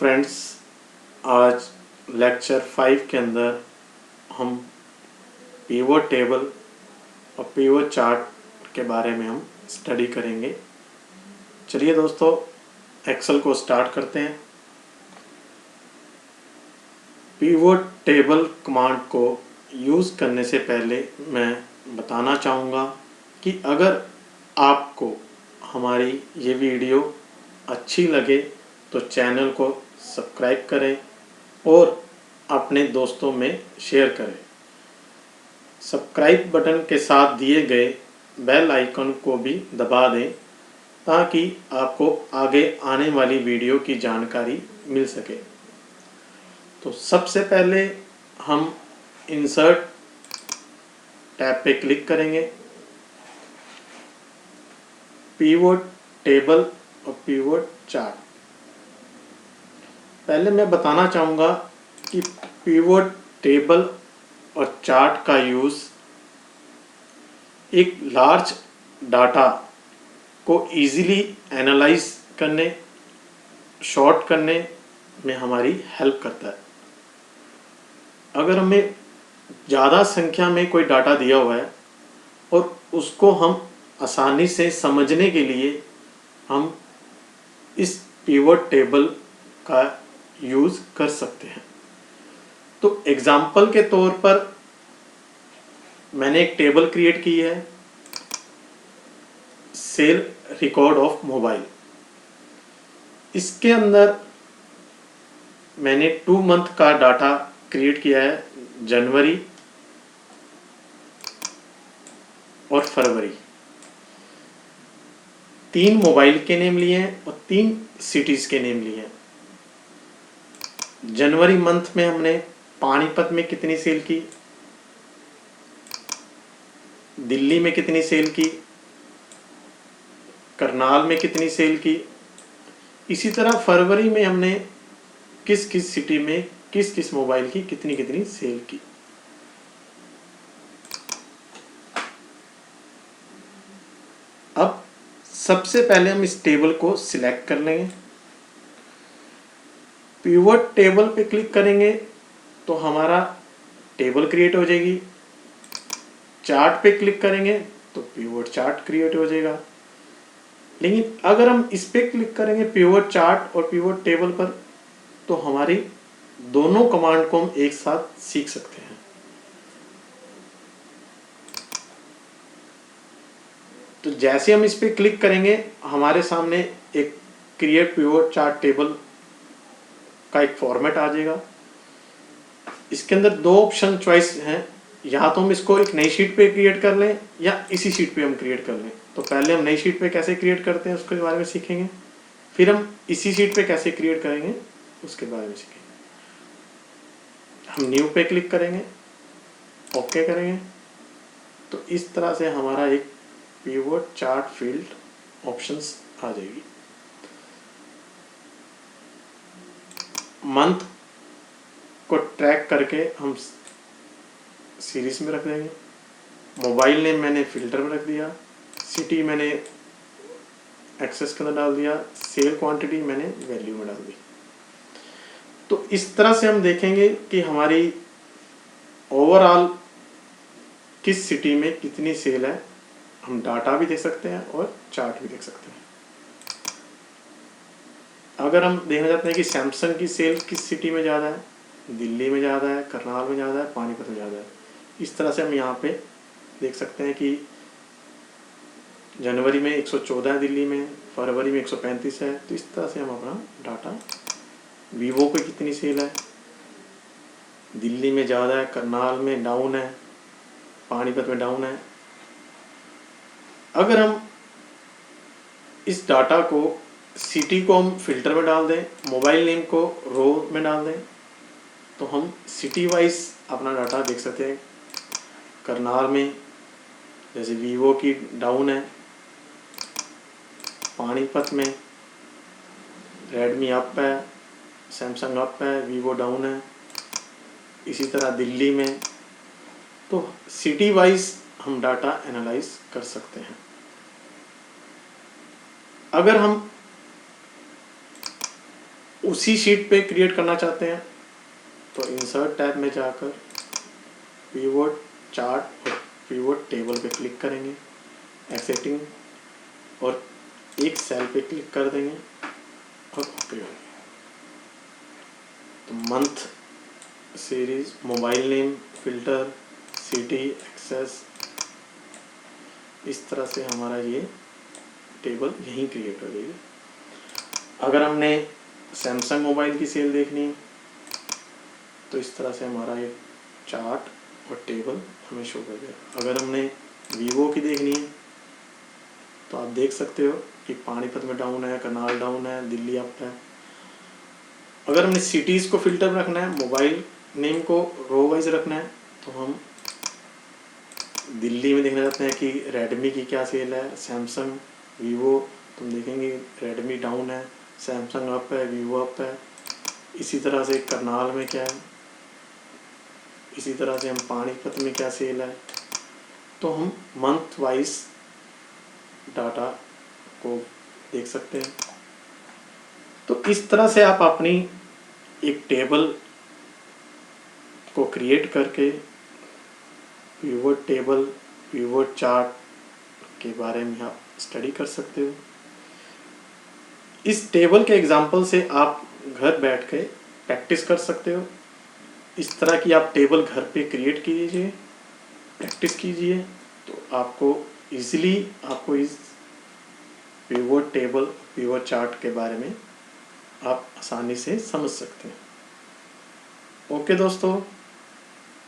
Friends, आज lecture 5 के अंदर हम पिवट टेबल और पिवट चार्ट के बारे में हम स्टडी करेंगे। चलिए दोस्तों, एक्सेल को स्टार्ट करते हैं। पिवट टेबल कमांड को यूज़ करने से पहले मैं बताना चाहूँगा कि अगर आपको हमारी ये वीडियो अच्छी लगे तो चैनल को सब्सक्राइब करें और अपने दोस्तों में शेयर करें। सब्सक्राइब बटन के साथ दिए गए बेल आइकन को भी दबा दें ताकि आपको आगे आने वाली वीडियो की जानकारी मिल सके। तो सबसे पहले हम इंसर्ट टैब पे क्लिक करेंगे। पिवट टेबल और पिवट चार्ट। पहले मैं बताना चाहूँगा कि पिवट टेबल और चार्ट का यूज़ एक लार्ज डाटा को इजीली एनालाइज करने, शॉर्ट करने में हमारी हेल्प करता है। अगर हमें ज़्यादा संख्या में कोई डाटा दिया हुआ है और उसको हम आसानी से समझने के लिए हम इस पिवट टेबल का यूज़ कर सकते हैं। तो एग्जाम्पल के तौर पर मैंने एक टेबल क्रिएट की है, सेल रिकॉर्ड ऑफ मोबाइल। इसके अंदर मैंने 2 मंथ का डाटा क्रिएट किया है, जनवरी और फरवरी। 3 मोबाइल के नेम लिए हैं और 3 सिटीज़ के नेम लिए हैं। जनवरी मंथ में हमने पानीपत में कितनी सेल की, दिल्ली में कितनी सेल की, करनाल में कितनी सेल की। इसी तरह फरवरी में हमने किस किस सिटी में किस किस मोबाइल की कितनी कितनी सेल की। अब सबसे पहले हम इस टेबल को सिलेक्ट कर लेंगे। पिवट टेबल पे क्लिक करेंगे तो हमारा टेबल क्रिएट हो जाएगी। चार्ट पे क्लिक करेंगे तो पिवट चार्ट क्रिएट हो जाएगा। लेकिन अगर हम इस पे क्लिक करेंगे पिवट चार्ट और पिवट टेबल पर, तो हमारी दोनों कमांड को हम एक साथ सीख सकते हैं। तो जैसे हम इस पे क्लिक करेंगे हमारे सामने एक क्रिएट पिवट चार्ट टेबल का एक फॉर्मेट आ जाएगा। इसके अंदर 2 ऑप्शन चॉइस हैं, या तो हम इसको एक नई शीट पे क्रिएट कर लें या इसी शीट पे हम क्रिएट कर लें। तो पहले हम नई शीट पे कैसे क्रिएट करते हैं उसके बारे में सीखेंगे, फिर हम इसी शीट पे कैसे क्रिएट करेंगे उसके बारे में सीखेंगे। हम न्यू पे क्लिक करेंगे, ओके करेंगे, तो इस तरह से हमारा एक पिवट चार्ट फील्ड ऑप्शंस आ जाएगी। मंथ को ट्रैक करके हम सीरीज में रख देंगे। मोबाइल नेम मैंने फिल्टर में रख दिया, सिटी मैंने एक्सेस के अंदर डाल दिया, सेल क्वांटिटी मैंने वैल्यू में डाल दी। तो इस तरह से हम देखेंगे कि हमारी ओवरऑल किस सिटी में कितनी सेल है। हम डाटा भी देख सकते हैं और चार्ट भी देख सकते हैं। अगर हम देखना चाहते हैं कि सैमसंग की सेल किस सिटी में ज़्यादा है, दिल्ली में ज़्यादा है, करनाल में ज़्यादा है, पानीपत में ज़्यादा है, इस तरह से हम यहाँ पे देख सकते हैं कि जनवरी में 114 है दिल्ली में, फरवरी में 135 है। तो इस तरह से हम अपना डाटा, वीवो को कितनी सेल है, दिल्ली में ज़्यादा है, करनाल में डाउन है, पानीपत में डाउन है। अगर हम इस डाटा को, सिटी को हम फिल्टर में डाल दें, मोबाइल नेम को रो में डाल दें, तो हम सिटी वाइज अपना डाटा देख सकते हैं। करनाल में जैसे वीवो की डाउन है, पानीपत में रेडमी अप है, सैमसंग अप है, वीवो डाउन है। इसी तरह दिल्ली में, तो सिटी वाइज हम डाटा एनालाइज कर सकते हैं। अगर हम उसी शीट पे क्रिएट करना चाहते हैं तो इंसर्ट टैब में जाकर पिवोट चार्ट और पिवोट टेबल पे क्लिक करेंगे, एसेटिंग और एक सेल पे क्लिक कर देंगे और ओके होंगे। तो month, series, mobile name, filter, city, access, इस तरह से हमारा ये टेबल यहीं क्रिएट हो जाएगी। अगर हमने सैमसंग मोबाइल की सेल देखनी है तो इस तरह से हमारा ये चार्ट और टेबल हमें शो कर देगा। अगर हमने वीवो की देखनी है तो आप देख सकते हो कि पानीपत में डाउन है, करनाल डाउन है, दिल्ली अप है। अगर हमने सिटीज़ को फिल्टर रखना है, मोबाइल नेम को रो वाइज रखना है, तो हम दिल्ली में देखना चाहते हैं कि रेडमी की क्या सेल है, सैमसंग, वीवो, तुम देखेंगे रेडमी डाउन है, सैमसंग अप है, वीवो अप है। इसी तरह से करनाल में क्या है, इसी तरह से हम पानीपत में क्या सेल है। तो हम मंथ वाइज डाटा को देख सकते हैं। तो इस तरह से आप अपनी एक टेबल को क्रिएट करके पिवोट टेबल, पिवोट चार्ट के बारे में आप स्टडी कर सकते हो। इस टेबल के एग्जाम्पल से आप घर बैठ के प्रैक्टिस कर सकते हो। इस तरह की आप टेबल घर पे क्रिएट कीजिए, प्रैक्टिस कीजिए, तो आपको इजीली आपको इस पिवोट टेबल, पिवोट चार्ट के बारे में आप आसानी से समझ सकते हैं। ओके दोस्तों।